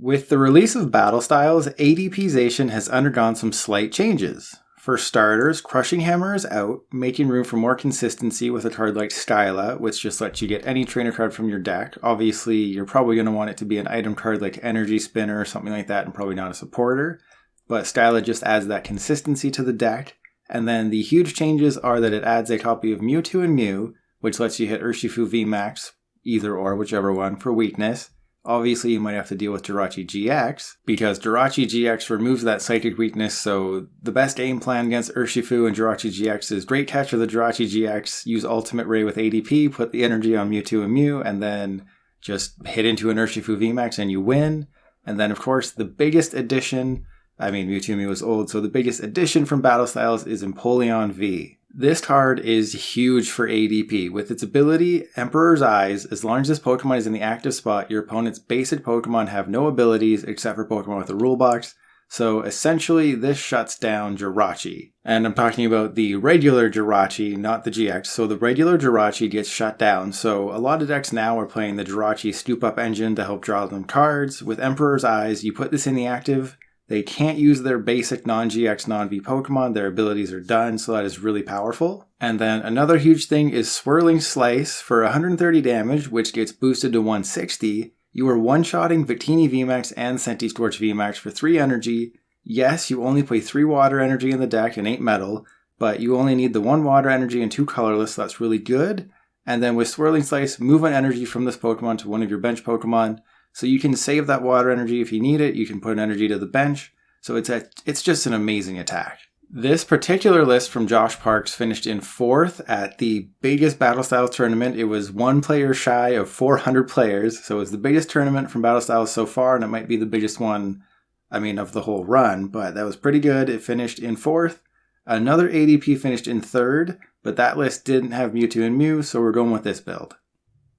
With the release of Battle Styles, ADP Zacian has undergone some slight changes. For starters, Crushing Hammer is out, making room for more consistency with a card like Skyla, which just lets you get any trainer card from your deck. Obviously, you're probably going to want it to be an item card like Energy Spinner or something like that, and probably not a supporter. But Skyla just adds that consistency to the deck. And then the huge changes are that it adds a copy of Mewtwo and Mew, which lets you hit Urshifu VMAX, either or, whichever one, for weakness. Obviously, you might have to deal with Jirachi-GX, because Jirachi-GX removes that psychic weakness, so the best game plan against Urshifu and Jirachi-GX is Great Catcher the Jirachi-GX, use Ultimate Ray with ADP, put the energy on Mewtwo and Mew, and then just hit into an Urshifu VMAX and you win. And then, of course, the biggest addition, Mewtwo and Mew is old, so the biggest addition from Battle Styles is Empoleon V. This card is huge for ADP. With its ability, Emperor's Eyes, as long as this Pokemon is in the active spot, your opponent's basic Pokemon have no abilities except for Pokemon with a rule box. So essentially, this shuts down Jirachi. And I'm talking about the regular Jirachi, not the GX. So the regular Jirachi gets shut down. So a lot of decks now are playing the Jirachi Scoop Up engine to help draw them cards. With Emperor's Eyes, you put this in the active. They can't use their basic non-GX, non-V Pokemon. Their abilities are done, so that is really powerful. And then another huge thing is Swirling Slice for 130 damage, which gets boosted to 160. You are one-shotting Victini VMAX and Centiskorch VMAX for 3 energy. Yes, you only play 3 water energy in the deck and 8 metal, but you only need the 1 water energy and 2 colorless, so that's really good. And then with Swirling Slice, move an energy from this Pokemon to one of your bench Pokemon. So you can save that water energy if you need it. You can put an energy to the bench. So it's just an amazing attack. This particular list from Josh Parks finished in 4th at the biggest Battle Styles tournament. It was 1 player shy of 400 players. So it was the biggest tournament from Battle Styles so far, and it might be the biggest one, of the whole run. But that was pretty good. It finished in 4th. Another ADP finished in 3rd, but that list didn't have Mewtwo and Mew, so we're going with this build.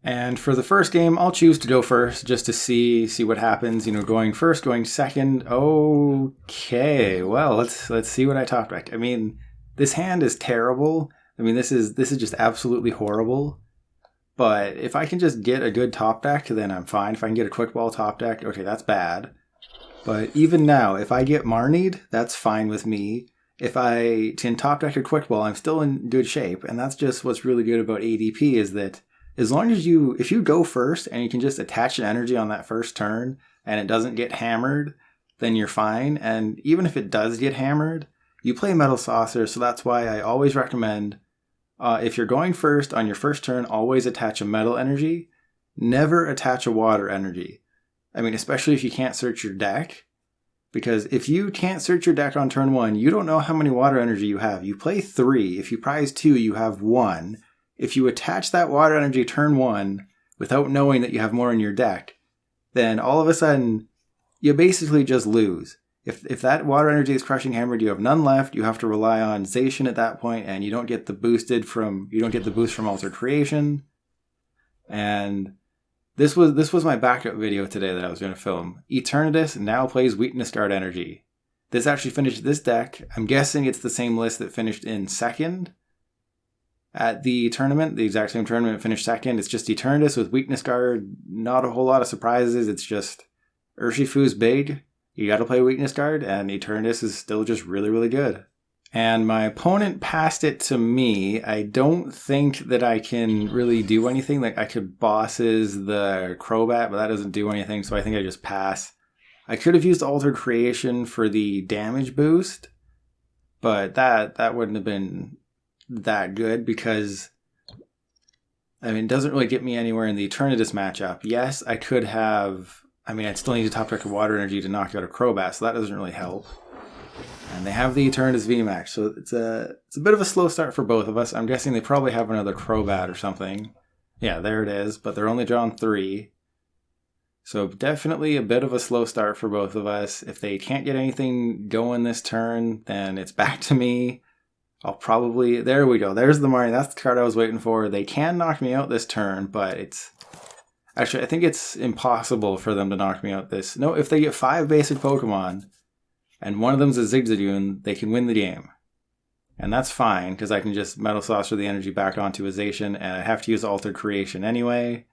And for the first game, I'll choose to go first just to see what happens. Going first, going second. Okay, well, let's see what I top decked. This hand is terrible. This is just absolutely horrible. But if I can just get a good top deck, then I'm fine. If I can get a quick ball top deck, okay, that's bad. But even now, if I get Marnied, that's fine with me. If I can top deck a quick ball, I'm still in good shape. And that's just what's really good about ADP is that as long as if you go first and you can just attach an energy on that first turn and it doesn't get hammered, then you're fine. And even if it does get hammered, you play Metal Saucer. So that's why I always recommend, if you're going first on your first turn, always attach a metal energy. Never attach a water energy. Especially if you can't search your deck. Because if you can't search your deck on turn 1, you don't know how many water energy you have. You play 3. If you prize 2, you have 1. If you attach that water energy turn 1 without knowing that you have more in your deck, then all of a sudden, you basically just lose. If that water energy is crushing hammered, you have none left. You have to rely on Zacian at that point, and you don't get the boost from Altered Creation. And this was my backup video today that I was going to film. Eternatus now plays Weakness Guard energy. This actually finished this deck. I'm guessing it's the same list that finished in 2nd. At the tournament, the exact same tournament finished 2nd. It's just Eternatus with Weakness Guard. Not a whole lot of surprises. It's just Urshifu's big. You gotta play Weakness Guard, and Eternatus is still just really, really good. And my opponent passed it to me. I don't think that I can really do anything. I could bosses the Crobat, but that doesn't do anything, so I think I just pass. I could have used Altered Creation for the damage boost, but that wouldn't have been that good because it doesn't really get me anywhere in the Eternatus matchup. Yes, I could have I'd still need to top deck a water energy to knock out a Crobat, so that doesn't really help. And they have the Eternatus VMAX, so it's a bit of a slow start for both of us. I'm guessing they probably have another Crobat or something. Yeah, there it is, but they're only drawn 3. So definitely a bit of a slow start for both of us. If they can't get anything going this turn, then it's back to me. There we go. There's the Marnie. That's the card I was waiting for. They can knock me out this turn, but I think it's impossible for them to knock me out this. No, if they get 5 basic Pokemon, and one of them's a Zigzagoon, they can win the game. And that's fine, because I can just Metal Saucer the energy back onto a Zacian, and I have to use Altered Creation anyway.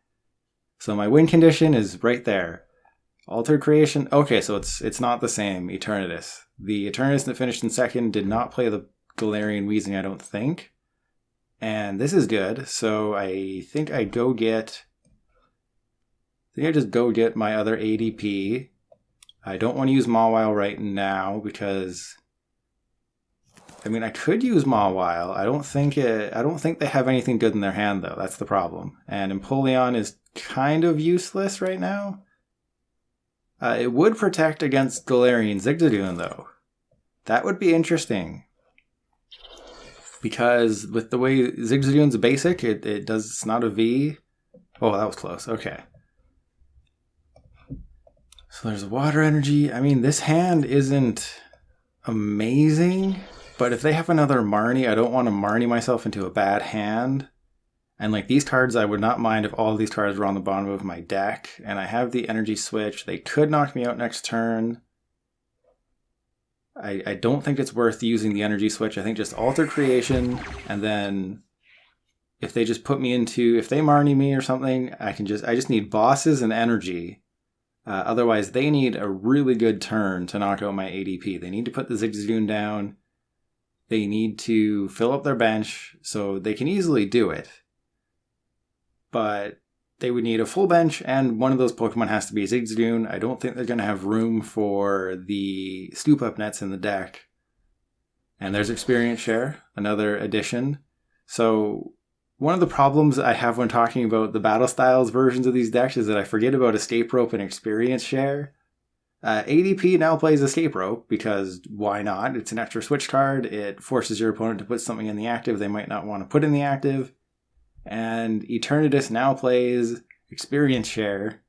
So my win condition is right there. Altered Creation. Okay, so it's not the same Eternatus. The Eternatus that finished in second did not play the Galarian Weezing, I don't think. And this is good, so I think I just go get my other ADP. I don't want to use Mawile right now because, I mean, I could use Mawile. I don't think they have anything good in their hand though. That's the problem. And Empoleon is kind of useless right now. It would protect against Galarian Zigzagoon though. That would be interesting. Because with the way Zigzagoon's basic, it's not a V. Oh, that was close. Okay. So there's water energy. I mean, this hand isn't amazing, but if they have another Marnie, I don't want to Marnie myself into a bad hand. And like these cards, I would not mind if all of these cards were on the bottom of my deck. And I have the Energy Switch. They could knock me out next turn. I don't think it's worth using the Energy Switch. I think just Alter Creation, and then if they just put me into, if they Marnie me or something, I just need bosses and energy. Otherwise, they need a really good turn to knock out my ADP. They need to put the Zigzagoon down. They need to fill up their bench, so they can easily do it. But they would need a full bench, and one of those Pokemon has to be a Zigzagoon. I don't think they're going to have room for the Scoop Up Nets in the deck. And there's Experience Share, another addition. So one of the problems I have when talking about the Battle Styles versions of these decks is that I forget about Escape Rope and Experience Share. ADP now plays Escape Rope, because why not? It's an extra switch card. It forces your opponent to put something in the active they might not want to put in the active. And Eternatus now plays Experience Share,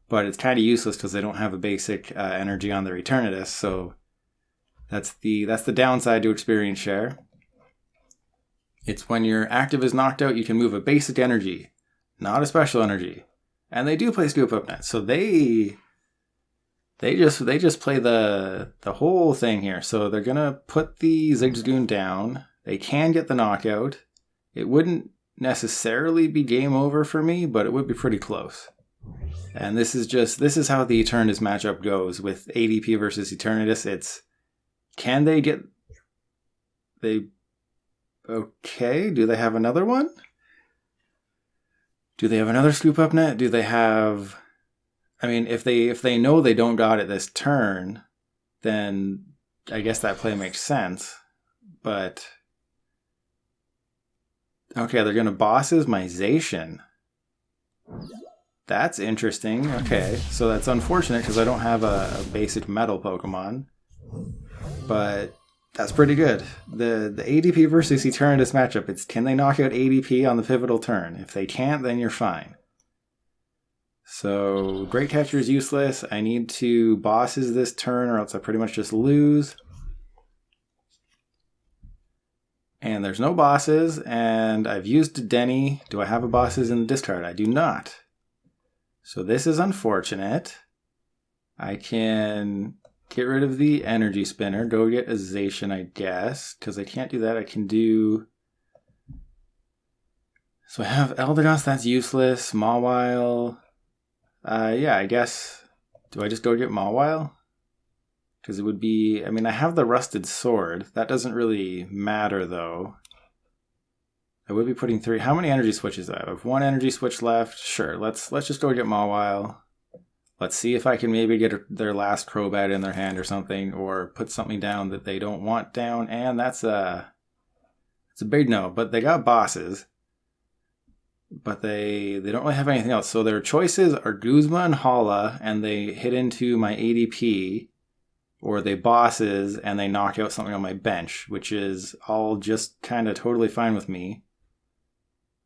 but it's kind of useless because they don't have a basic energy on their Eternatus, so that's the downside to Experience Share. It's when your active is knocked out, you can move a basic energy, not a special energy. And they do play Scoop Up Net, so they just play the whole thing here. So they're gonna put the Zigzagoon down. They can get the knockout. It wouldn't necessarily be game over for me, but it would be pretty close. And this is how the Eternatus matchup goes with ADP versus Eternatus. It's, can they get, okay, do they have another one? Do they have another Scoop Up Net? Do they have, I mean, if they know they don't got it this turn, then I guess that play makes sense. But okay, they're going to bosses my Zacian. That's interesting. Okay, so that's unfortunate because I don't have a basic metal Pokemon. But that's pretty good. The ADP versus Eternatus matchup, it's can they knock out ADP on the pivotal turn? If they can't, then you're fine. So Great Catcher is useless. I need to bosses this turn or else I pretty much just lose. And there's no bosses, and I've used Dedenne. Do I have a bosses in the discard? I do not. So this is unfortunate. I can get rid of the Energy Spinner, go get a Zacian, I guess, because I can't do that. I can do... So I have Eldegoss, that's useless. Mawile. Yeah, I guess... Do I just go get Mawile? Because it would be... I mean, I have the Rusted Sword. That doesn't really matter, though. I would be putting 3... How many energy switches do I have? I have 1 energy switch left. Sure, let's just go get Mawile. Let's see if I can maybe get their last Crobat in their hand or something, or put something down that they don't want down. And it's a big no, but they got bosses. But they don't really have anything else. So their choices are Guzma and Hala, and they hit into my ADP. Or they bosses and they knock out something on my bench, which is all just kind of totally fine with me.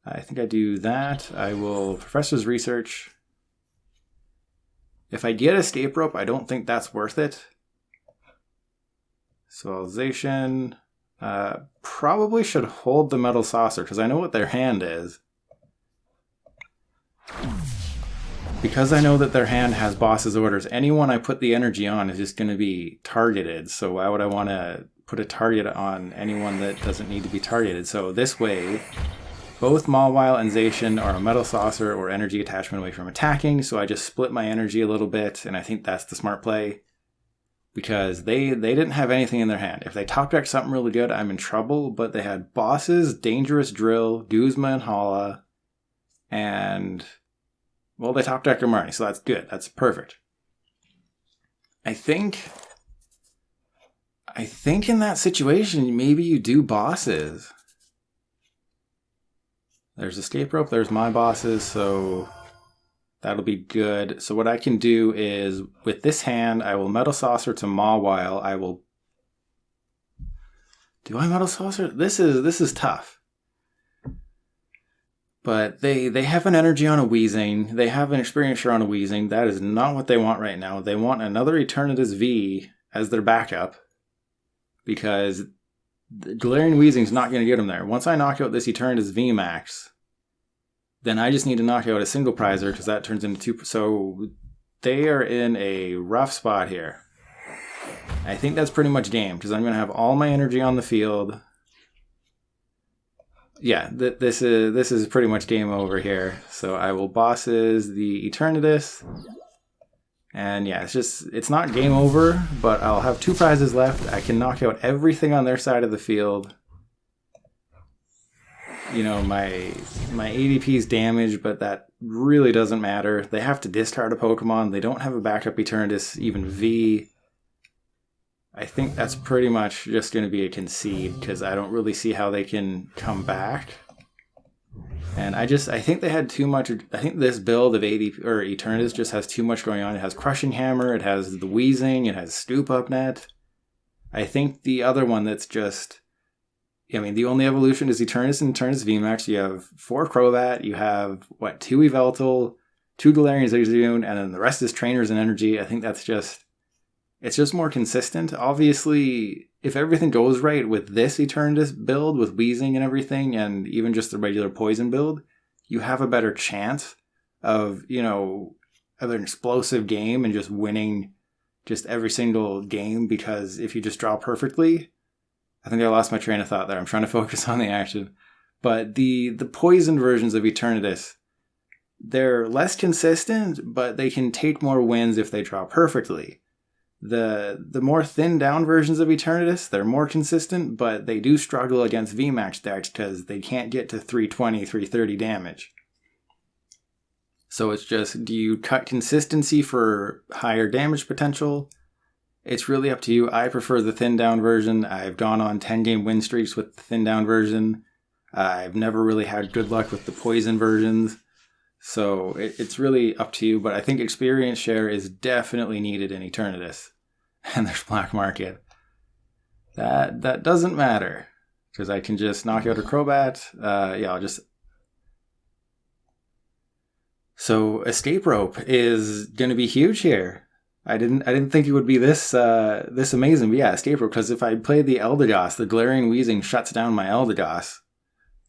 I think I do that. I will Professor's Research. If I get Escape Rope, I don't think that's worth it. So Zacian probably should hold the Metal Saucer because I know what their hand is. Because I know that their hand has boss's orders, anyone I put the energy on is just going to be targeted. So why would I want to put a target on anyone that doesn't need to be targeted? So this way, Both Mawile and Zacian are a Metal Saucer or energy attachment away from attacking, so I just split my energy a little bit, and I think that's the smart play. Because they didn't have anything in their hand. If they top deck something really good, I'm in trouble, but they had Bosses, Dangerous Drill, Guzma, and Hala, and, well, they top decked a Marnie, so that's good. That's perfect. I think in that situation, maybe you do Bosses. There's Escape Rope, there's my Bosses, so that'll be good. So what I can do is, with this hand, I will Metal Saucer to Mawile. I will... Do I Metal Saucer? This is tough. But they have an energy on a Weezing. They have an Experience Share on a Weezing. That is not what they want right now. They want another Eternatus V as their backup. Because the Galarian Weezing's not going to get them there. Once I knock out this Eternatus VMAX, then I just need to knock out a single prizer because that turns into two. So they are in a rough spot here. I think that's pretty much game because I'm going to have all my energy on the field. Yeah, this is pretty much game over here. So I will Bosses the Eternatus. And yeah, it's not game over, but I'll have two prizes left. I can knock out everything on their side of the field. You know, my ADP is damaged, but that really doesn't matter. They have to discard a Pokemon. They don't have a backup Eternatus, even V. I think that's pretty much just going to be a concede, because I don't really see how they can come back. And I think they had too much. I think this build of ADP or Eternatus just has too much going on. It has Crushing Hammer, it has the Weezing, it has Stoop Up Net. I think the other one that's just... I mean, the only evolution is Eternatus and Eternatus VMAX. You have 4 Crobat, you have, 2 Yveltal, 2 Galarian Zacian, and then the rest is Trainers and Energy. I think that's just... It's just more consistent. Obviously, if everything goes right with this Eternatus build, with Weezing and everything, and even just the regular Poison build, you have a better chance of, of an explosive game and just winning just every single game, because if you just draw perfectly... I think I lost my train of thought there. I'm trying to focus on the action. But the poison versions of Eternatus, they're less consistent, but they can take more wins if they draw perfectly. The more thinned down versions of Eternatus, they're more consistent, but they do struggle against VMAX decks because they can't get to 320, 330 damage. So it's just, do you cut consistency for higher damage potential? It's really up to you. I prefer the thin down version. I've gone on 10-game win streaks with the thin down version. I've never really had good luck with the poison versions. So it's really up to you. But I think Experience Share is definitely needed in Eternatus. And there's Black Market. That doesn't matter, because I can just knock out a Crobat. I'll just... So Escape Rope is going to be huge here. I didn't think it would be this amazing, but yeah, Escape Rope, because if I play the Eldegoss, the Galarian Weezing shuts down my Eldegoss.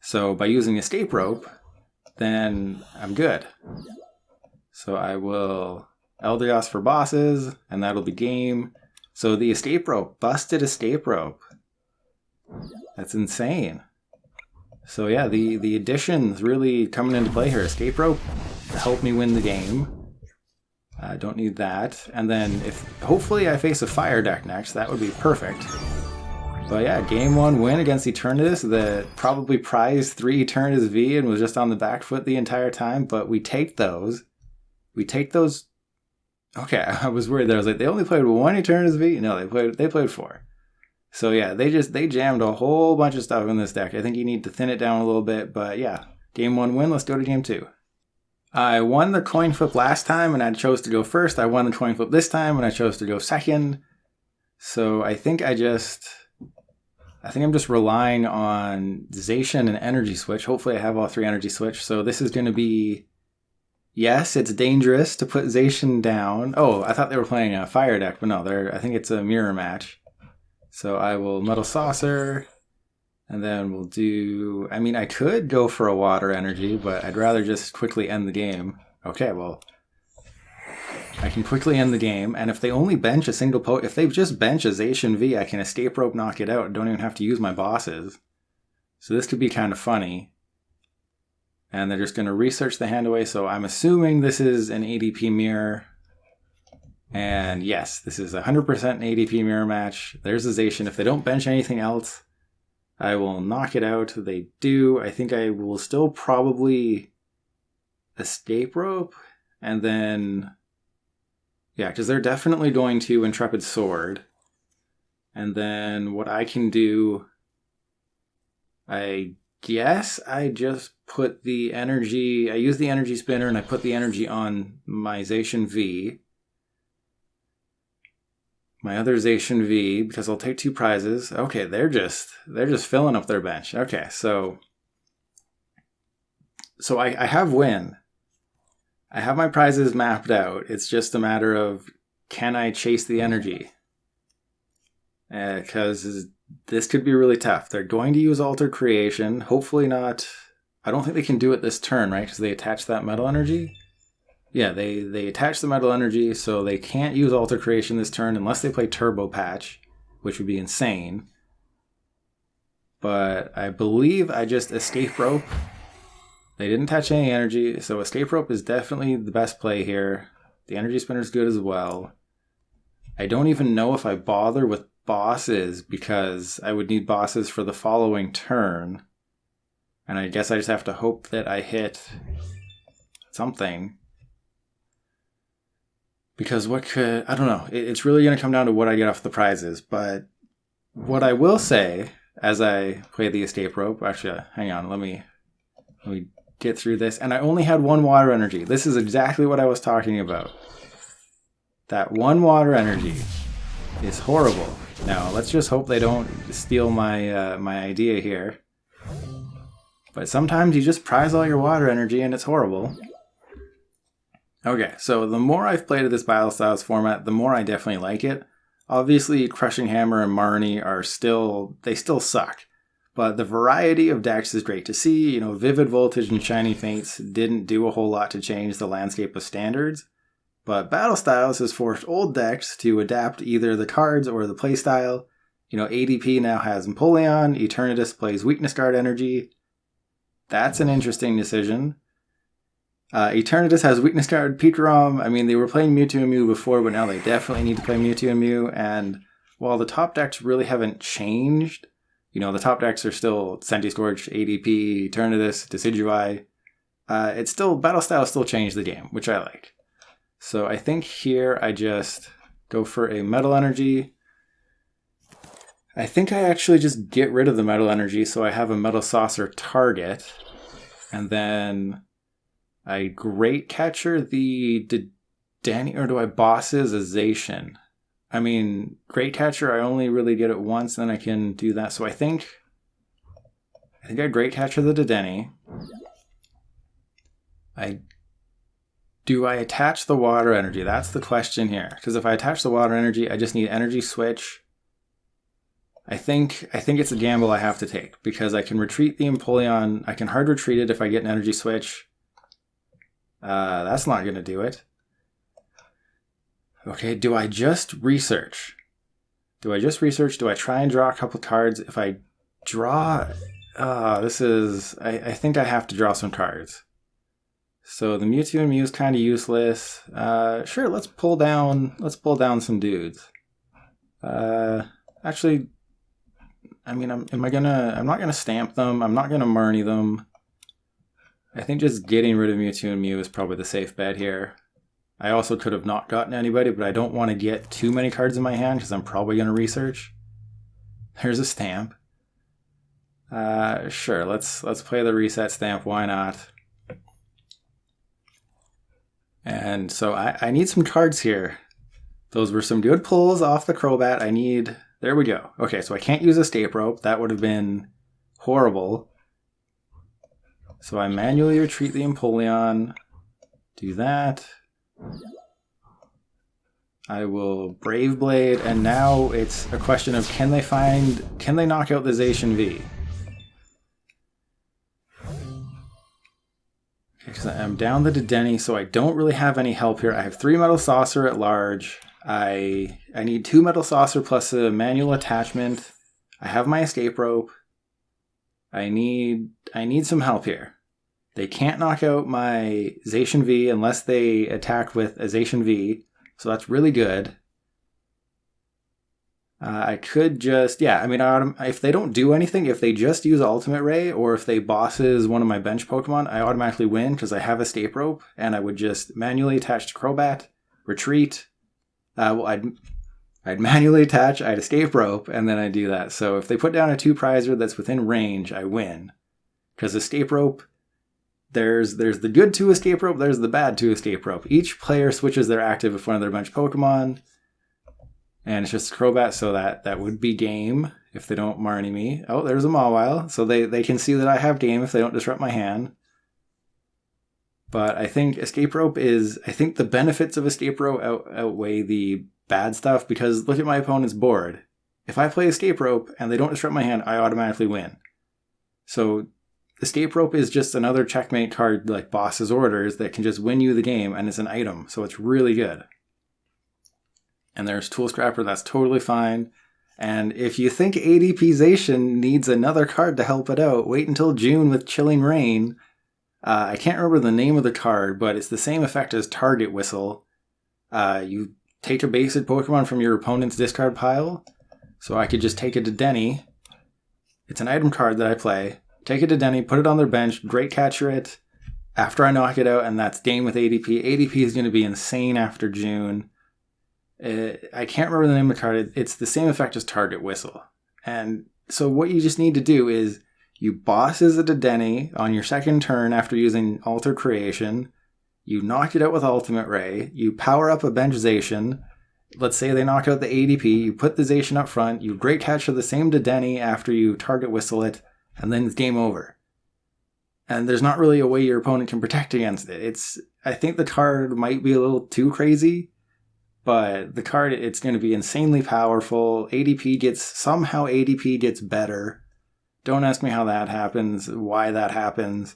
So by using Escape Rope, then I'm good. So I will Eldegoss for Bosses, and that'll be game. So the Escape Rope, busted Escape Rope. That's insane. So yeah, the additions really coming into play here. Escape Rope helped me win the game. I don't need that. And then hopefully I face a fire deck next, that would be perfect. But yeah, game 1 win against Eternatus that probably prized 3 Eternatus V and was just on the back foot the entire time, but we take those. Okay, I was worried there. I was like, they only played 1 Eternatus V? No, they played 4. So yeah, they jammed a whole bunch of stuff in this deck. I think you need to thin it down a little bit, but yeah, game 1 win, let's go to game 2. I won the coin flip last time and I chose to go first. I won the coin flip this time and I chose to go second. So I think I'm just relying on Zacian and Energy Switch. Hopefully I have all 3 Energy Switch. So this is going to be... Yes, it's dangerous to put Zacian down. Oh, I thought they were playing a fire deck, but no, I think it's a mirror match. So I will Metal Saucer... And then we'll do... I mean, I could go for a Water Energy, but I'd rather just quickly end the game. Okay, well... I can quickly end the game, and if they only bench a single if they just bench a Zacian V, I can Escape Rope knock it out and don't even have to use my Bosses. So this could be kind of funny. And they're just going to research the hand away. So I'm assuming this is an ADP mirror. And yes, this is 100% an ADP mirror match. There's a Zacian. If they don't bench anything else, I will knock it out. They do. I think I will still probably Escape Rope. And then, yeah, because they're definitely going to Intrepid Sword. And then what I can do, I guess I just put the energy, I use the Energy Spinner and I put the energy on my Zacian V. My other Zacian V, because I'll take 2 prizes. Okay, they're just filling up their bench. Okay, so I have win. I have my prizes mapped out. It's just a matter of, can I chase the energy? Because this could be really tough. They're going to use Alter Creation. Hopefully not. I don't think they can do it this turn, right? Because they attach that Metal Energy. Yeah, they attach the Metal Energy, so they can't use Alter Creation this turn unless they play Turbo Patch, which would be insane. But I believe I just Escape Rope. They didn't touch any energy, so Escape Rope is definitely the best play here. The Energy Spinner is good as well. I don't even know if I bother with bosses, because I would need bosses for the following turn. And I guess I just have to hope that I hit something. Because what could... I don't know. It's really going to come down to what I get off the prizes. But what I will say, as I play the Escape Rope... Actually, hang on. Let me get through this. And I only had 1 water energy. This is exactly what I was talking about. That 1 water energy is horrible. Now, let's just hope they don't steal my my idea here. But sometimes you just prize all your water energy and it's horrible. Okay, so the more I've played this Battle Styles format, the more I definitely like it. Obviously, Crushing Hammer and Marnie are still suck. But the variety of decks is great to see. You know, Vivid Voltage and Shiny Fates didn't do a whole lot to change the landscape of standards. But Battle Styles has forced old decks to adapt either the cards or the playstyle. You know, ADP now has Empoleon, Eternatus plays Weakness Guard Energy. That's an interesting decision. Eternatus has Weakness Guard Pikarom. I mean, they were playing Mewtwo Mew before, but now they definitely need to play Mewtwo Mew. And while the top decks really haven't changed, you know, the top decks are still Centiskorch, ADP, Eternatus, Decidueye. It's still, Battle Style still changed the game, which I like. So I think here I just go for a Metal Energy. I think I actually just get rid of the Metal Energy so I have a Metal Saucer target. And then I Great Catcher the Dedenne, or do I bosses a Zacian? I mean, Great Catcher, I only really get it once, then I can do that. So I think I Great Catcher the Dedenne. Do I attach the water energy? That's the question here. Because if I attach the water energy, I just need Energy Switch. I think it's a gamble I have to take. Because I can retreat the Empoleon. I can hard retreat it if I get an Energy Switch. That's not going to do it. Okay, do I just research? Do I try and draw a couple cards? If I draw... I think I have to draw some cards. So the Mewtwo Mew is kind of useless. Sure, let's pull down some dudes. Actually, I mean, I'm not gonna stamp them. I'm not gonna Marnie them. I think just getting rid of Mewtwo Mew is probably the safe bet here. I also could have not gotten anybody, but I don't want to get too many cards in my hand because I'm probably gonna research. There's a stamp. Sure, let's play the Reset Stamp. Why not? And so I need some cards here. Those were some good pulls off the Crobat. There we go. Okay, so I can't use Escape Rope. That would have been horrible. So I manually retreat the Empoleon. Do that. I will Brave Blade, and now it's a question of can they knock out the Zacian V? Because I'm down the Dedenne, so I don't really have any help here. I have 3 Metal Saucer at large. I need 2 Metal Saucer plus a manual attachment. I have my Escape Rope. I need some help here. They can't knock out my Zacian V unless they attack with a Zacian V, so that's really good. I could just, yeah, I mean, if they don't do anything, if they just use Ultimate Ray, or if they bosses one of my bench Pokemon, I automatically win because I have Escape Rope, and I would just manually attach to Crobat, retreat. I'd manually attach, I'd Escape Rope, and then I'd do that. So if they put down a 2-prizer that's within range, I win. Because Escape Rope, there's the good 2 Escape Rope, there's the bad 2 Escape Rope. Each player switches their active with one of their bench Pokemon. And it's just Crobat, so that would be game if they don't Marnie me. Oh, there's a Mawile, so they can see that I have game if they don't disrupt my hand. But I think Escape Rope I think the benefits of Escape Rope outweigh the bad stuff, because look at my opponent's board. If I play Escape Rope and they don't disrupt my hand, I automatically win. So Escape Rope is just another checkmate card like Boss's Orders that can just win you the game, and it's an item, so it's really good. And there's Tool Scrapper, that's totally fine. And if you think ADP Zacian needs another card to help it out, wait until June with Chilling Rain. I can't remember the name of the card, but it's the same effect as Target Whistle. You take a basic Pokemon from your opponent's discard pile. So I could just take a Dedenne. It's an item card that I play. Take a Dedenne, put it on their bench, Great Catcher it after I knock it out, and that's game with ADP. ADP is going to be insane after June. I can't remember the name of the card. It's the same effect as Target Whistle. And so what you just need to do is you boss as a Dedenne on your second turn after using Alter Creation. You knock it out with Ultimate Ray. You power up a bench Zacian. Let's say they knock out the ADP. You put the Zacian up front. You Great Catcher the same Dedenne after you Target Whistle it. And then it's game over. And there's not really a way your opponent can protect against it. I think the card might be a little too crazy. But the card, it's going to be insanely powerful. ADP gets better. Don't ask me how that happens, why that happens.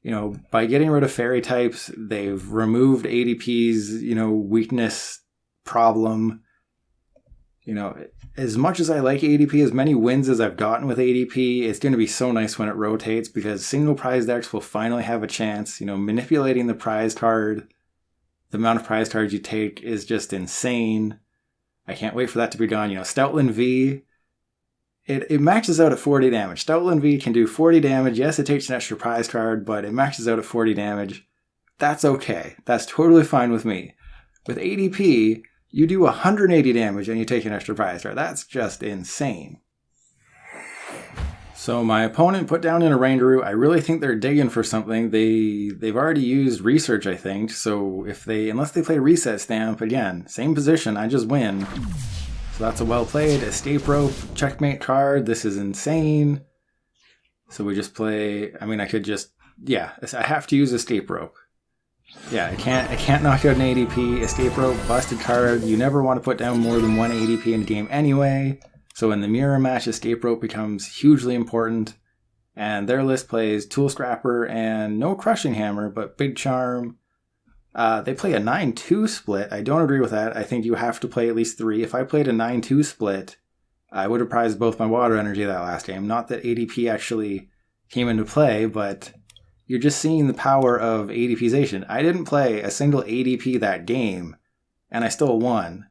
You know, by getting rid of fairy types, they've removed ADP's, weakness problem. You know, as much as I like ADP, as many wins as I've gotten with ADP, it's going to be so nice when it rotates, because single prize decks will finally have a chance. Manipulating the prize card. The amount of prize cards you take is just insane. I can't wait for that to be gone. Stoutland V, it maxes out at 40 damage. Stoutland V can do 40 damage. Yes, it takes an extra prize card, but it maxes out at 40 damage. That's okay. That's totally fine with me. With ADP, you do 180 damage and you take an extra prize card. That's just insane. So my opponent put down in a Rangaroo. I really think they're digging for something. They've already used Research, I think. So unless they play Reset Stamp, again, same position, I just win. So that's a well played. Escape Rope, checkmate card. This is insane. So we just play, I have to use Escape Rope. Yeah, I can't knock out an ADP. Escape Rope, busted card. You never want to put down more than one ADP in a game anyway. So in the mirror match, Escape Rope becomes hugely important. And their list plays Tool Scrapper and no Crushing Hammer, but Big Charm. They play a 9-2 split. I don't agree with that. I think you have to play at least 3. If I played a 9-2 split, I would have prized both my Water Energy that last game. Not that ADP actually came into play, but you're just seeing the power of ADP Zacian. I didn't play a single ADP that game, and I still won,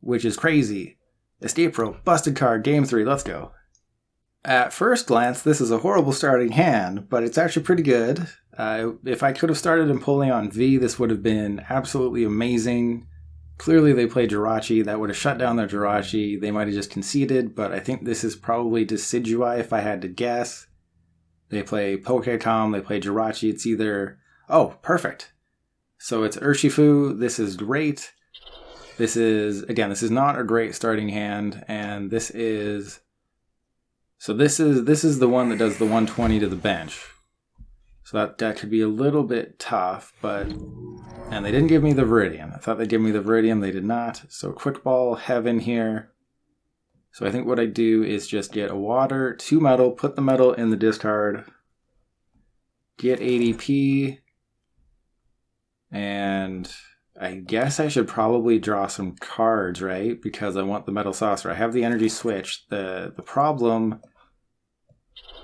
which is crazy. Escape Rope, busted card, game 3, let's go. At first glance, this is a horrible starting hand, but it's actually pretty good. If I could have started Empoleon V, this would have been absolutely amazing. Clearly they play Jirachi, that would have shut down their Jirachi. They might have just conceded, but I think this is probably Decidueye if I had to guess. They play Pokécom, they play Jirachi, it's either... Oh, perfect. So it's Urshifu, this is great. This is not a great starting hand, and this is the one that does the 120 to the bench. So that could be a little bit tough, and they didn't give me the Viridian. I thought they'd give me the Viridian, they did not. So Quick Ball, Heaven here. So I think what I do is just get a Water, 2 Metal, put the Metal in the discard, get ADP, and I guess I should probably draw some cards, right? Because I want the Metal Saucer. I have the Energy Switch. The problem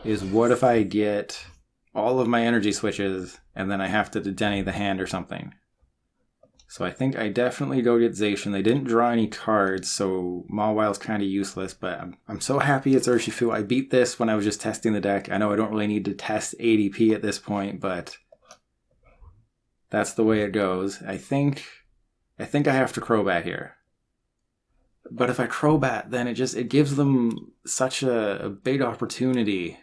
is, what if I get all of my energy switches, and then I have to Dedenne the hand or something. So I think I definitely go get Zacian. They didn't draw any cards, so Mawile's kind of useless, but I'm so happy it's Urshifu. I beat this when I was just testing the deck. I know I don't really need to test ADP at this point, but that's the way it goes. I think I have to Crobat here. But if I Crobat, then it gives them such a big opportunity.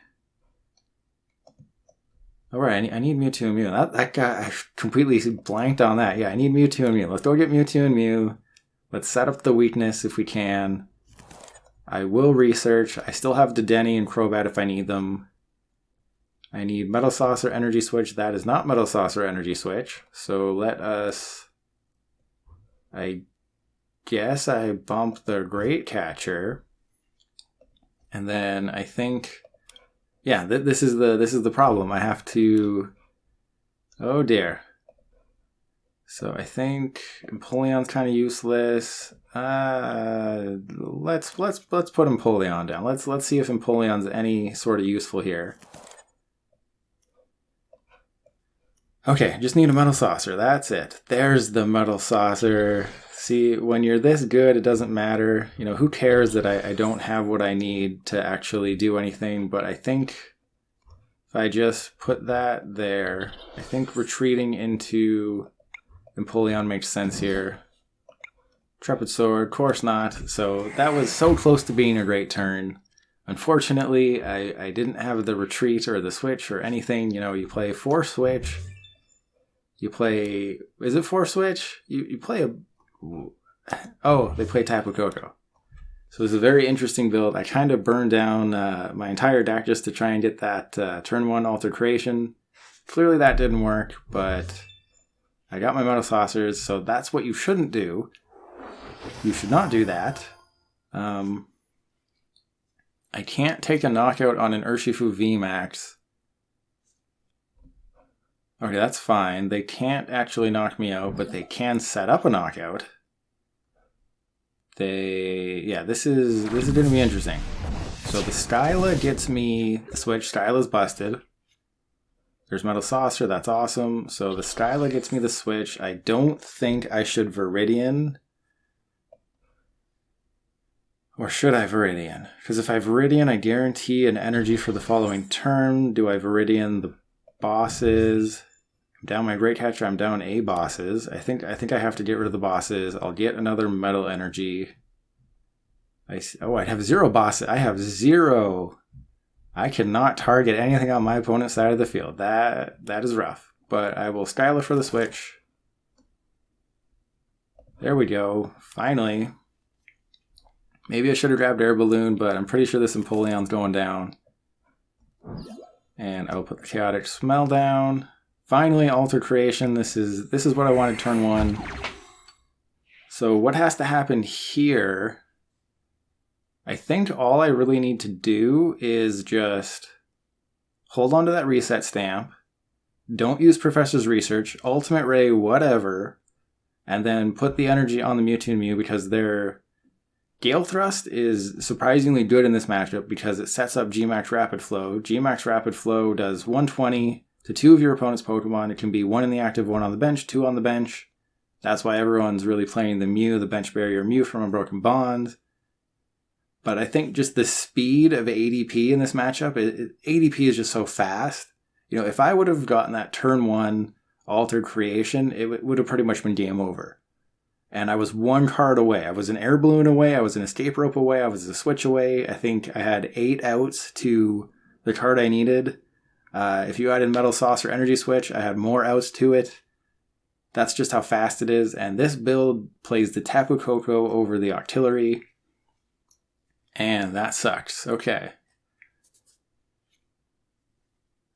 Alright, I need Mewtwo and Mew. That guy, I completely blanked on that. Yeah, I need Mewtwo and Mew. Let's go get Mewtwo and Mew. Let's set up the weakness if we can. I will research. I still have Dedenne and Crobat if I need them. I need Metal Saucer Energy Switch. That is not Metal Saucer Energy Switch. So let us... I guess I bump the Great Catcher. And then I think... Yeah, this is the problem. I have to... Oh dear. So I think Empoleon's kind of useless. Let's put Empoleon down. Let's see if Empoleon's any sort of useful here. Okay, just need a Metal Saucer. That's it. There's the Metal Saucer. See, when you're this good, it doesn't matter. You know, who cares that I don't have what I need to actually do anything? But I think if I just put that there, I think retreating into Empoleon makes sense here. Intrepid Sword, of course not. So that was so close to being a great turn. Unfortunately, I didn't have the retreat or the switch or anything. You know, you play Force Switch. You play... Is it Force Switch? You play a... Oh, they play Tapu Koko. So it's a very interesting build. I kind of burned down my entire deck just to try and get that turn 1 Alter Creation. Clearly that didn't work, but I got my Metal Saucers, so that's what you shouldn't do. You should not do that. I can't take a knockout on an Urshifu VMAX. Okay, that's fine. They can't actually knock me out, but they can set up a knockout. This is going to be interesting. So the Skyla gets me the switch. Skyla's busted. There's Metal Saucer, that's awesome. So the Skyla gets me the switch. I don't think I should Viridian. Or should I Viridian? Because if I Viridian, I guarantee an energy for the following turn. Do I Viridian the bosses? I'm down my Great Catcher, I'm down a bosses. I think I have to get rid of the bosses. I'll get another metal energy. I have 0 bosses. I have 0. I cannot target anything on my opponent's side of the field. That is rough. But I will Skyla for the switch. There we go. Finally. Maybe I should have grabbed Air Balloon, but I'm pretty sure this Empoleon's going down. And I will put the Chaotic Smell down. Finally, Alter Creation. This is what I wanted turn 1. So what has to happen here? I think all I really need to do is just hold on to that Reset Stamp. Don't use Professor's Research. Ultimate Ray, whatever. And then put the energy on the Mewtwo and Mew because their Gale Thrust is surprisingly good in this matchup because it sets up Gmax Rapid Flow. Gmax Rapid Flow does 120 to 2 of your opponent's Pokemon. It can be 1 in the active, 1 on the bench, 2 on the bench. That's why everyone's really playing the Mew, the Bench Barrier Mew from Unbroken Bond. But I think just the speed of ADP in this matchup, ADP is just so fast. You know, if I would have gotten that turn 1 Altered Creation, it would have pretty much been game over. And I was 1 card away. I was an Air Balloon away, I was an Escape Rope away, I was a Switch away. I think I had 8 outs to the card I needed. If you added Metal Saucer Energy Switch, I had more outs to it. That's just how fast it is. And this build plays the Tapu Koko over the Octillery. And that sucks. Okay.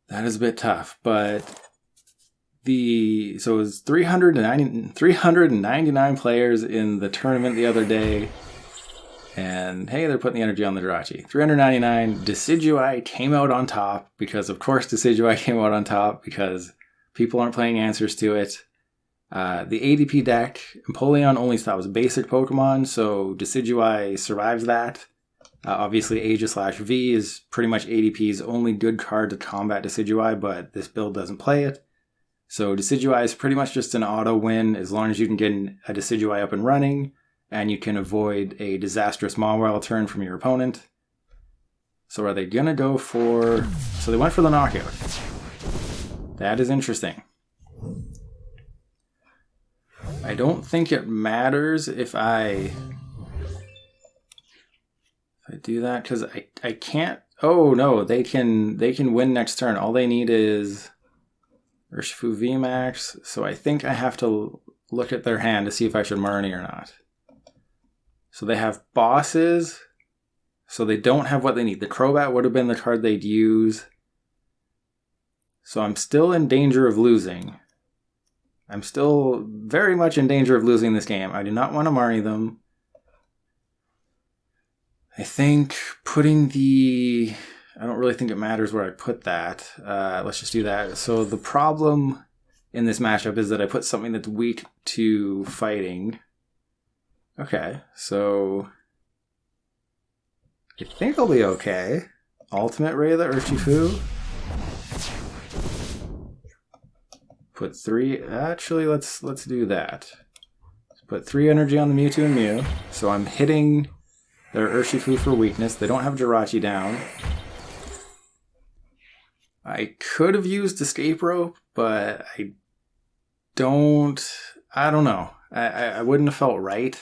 That is a bit tough, but so it was 399 players in the tournament the other day. And hey, they're putting the energy on the Jirachi. 399. Decidueye came out on top because, of course, Decidueye came out on top because people aren't playing answers to it. The ADP deck, Empoleon only thought was basic Pokemon, so Decidueye survives that. Obviously, Aegis/V is pretty much ADP's only good card to combat Decidueye, but this build doesn't play it. So Decidueye is pretty much just an auto win as long as you can get a Decidueye up and running, and you can avoid a disastrous Mawile turn from your opponent. So are they going to go for... So they went for the knockout. That is interesting. I don't think it matters if I do that, because I can't... Oh, no, they can win next turn. All they need is Urshifu VMAX, so I think I have to look at their hand to see if I should Marnie or not. So they have bosses... So they don't have what they need. The Crobat would have been the card they'd use. So I'm still in danger of losing. I'm still very much in danger of losing this game. I do not want to Marnie them. I think putting the... I don't really think it matters where I put that. Let's just do that. So the problem in this matchup is that I put something that's weak to fighting. Okay, so... I think I'll be okay. Ultimate Ray the Urshifu. Put 3... Actually, let's do that. Let's put 3 energy on the Mewtwo and Mew. So I'm hitting their Urshifu for weakness. They don't have Jirachi down. I could have used Escape Rope, but I don't know. I wouldn't have felt right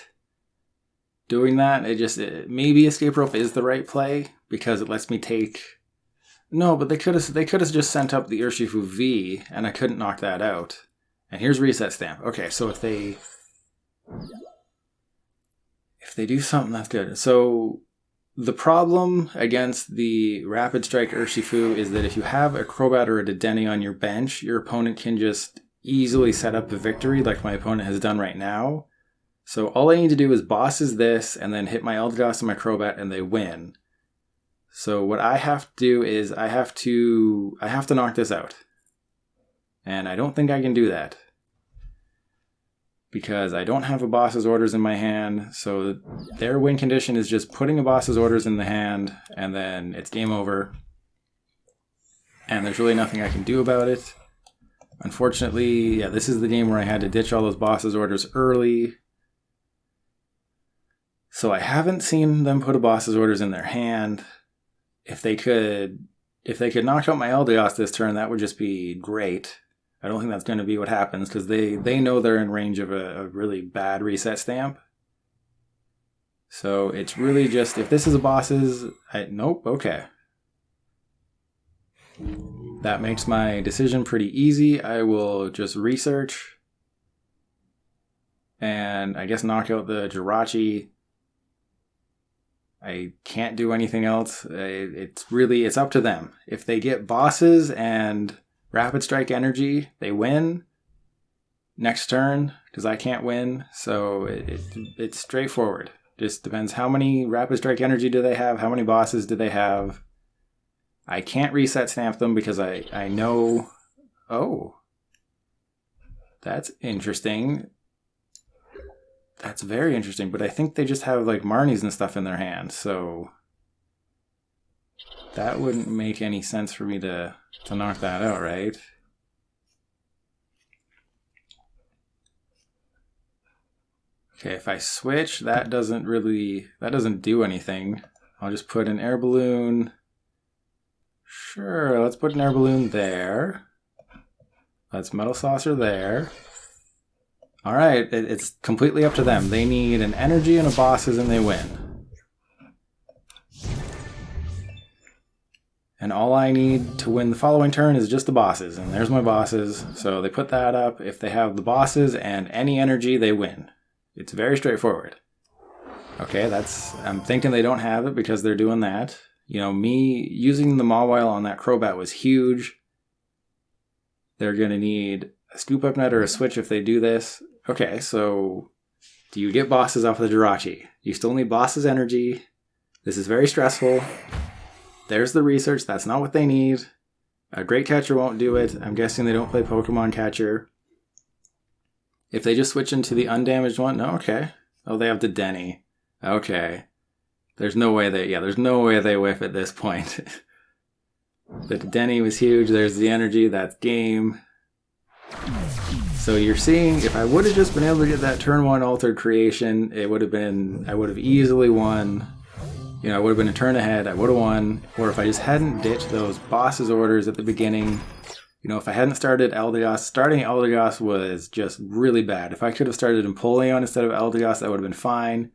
doing that. Maybe Escape Rope is the right play because it lets me take... No, but they could have just sent up the Urshifu V and I couldn't knock that out. And here's Reset Stamp. Okay, so if they do something, that's good. So the problem against the Rapid Strike Urshifu is that if you have a Crobat or a Dedenne on your bench, your opponent can just easily set up a victory like my opponent has done right now. So all I need to do is bosses this and then hit my Eldegoss and my Crobat and they win. So what I have to do is I have to knock this out. And I don't think I can do that. Because I don't have a boss's orders in my hand. So their win condition is just putting a boss's orders in the hand and then it's game over. And there's really nothing I can do about it. Unfortunately, yeah, this is the game where I had to ditch all those boss's orders early. So I haven't seen them put a boss's orders in their hand. If they could knock out my Eldegoss this turn, that would just be great. I don't think that's going to be what happens because they know they're in range of a really bad reset stamp. So it's really just, if this is a boss's... Nope, okay. That makes my decision pretty easy. I will just research. And I guess knock out the Jirachi. I can't do anything else. It's up to them. If they get bosses and Rapid Strike energy, they win next turn because I can't win. So it's straightforward. Just depends how many Rapid Strike energy do they have, how many bosses do they have. I can't reset stamp them because I know... Oh, that's interesting. That's very interesting, but I think they just have like Marnies and stuff in their hand, so that wouldn't make any sense for me to knock that out, right? Okay, if I switch, that doesn't do anything. I'll just put an Air Balloon. Sure, let's put an Air Balloon there. Let's Metal Saucer there. Alright, it's completely up to them. They need an energy and a bosses and they win. And all I need to win the following turn is just the bosses. And there's my bosses. So they put that up. If they have the bosses and any energy, they win. It's very straightforward. Okay, I'm thinking they don't have it because they're doing that. You know, me using the Mawile on that Crobat was huge. They're going to need a Scoop Up Net or a Switch if they do this. Okay, so do you get bosses off of the Jirachi? You still need bosses energy. This is very stressful. There's the research. That's not what they need. A Great Catcher won't do it. I'm guessing they don't play Pokemon Catcher. If they just switch into the undamaged one, no, okay. Oh, they have Dedenne. Okay. There's no way they whiff at this point. The Dedenne was huge. There's the energy. That's game. So you're seeing, if I would have just been able to get that turn 1 altered creation, I would have easily won. You know, I would have been a turn ahead. I would have won. Or if I just hadn't ditched those boss's orders at the beginning. You know, if I hadn't started Eldegoss, starting Eldegoss was just really bad. If I could have started Empoleon instead of Eldegoss, that would have been fine.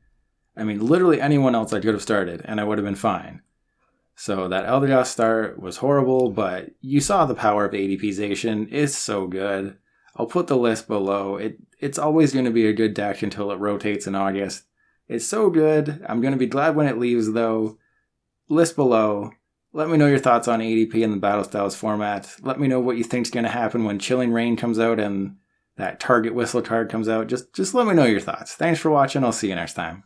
I mean, literally anyone else I could have started, and I would have been fine. So that Eldegoss start was horrible, but you saw the power of ADP Zacian. It's so good. I'll put the list below. It's always going to be a good deck until it rotates in August. It's so good. I'm going to be glad when it leaves, though. List below. Let me know your thoughts on ADP and the Battle Styles format. Let me know what you think's going to happen when Chilling Rain comes out and that Target Whistle card comes out. Just let me know your thoughts. Thanks for watching. I'll see you next time.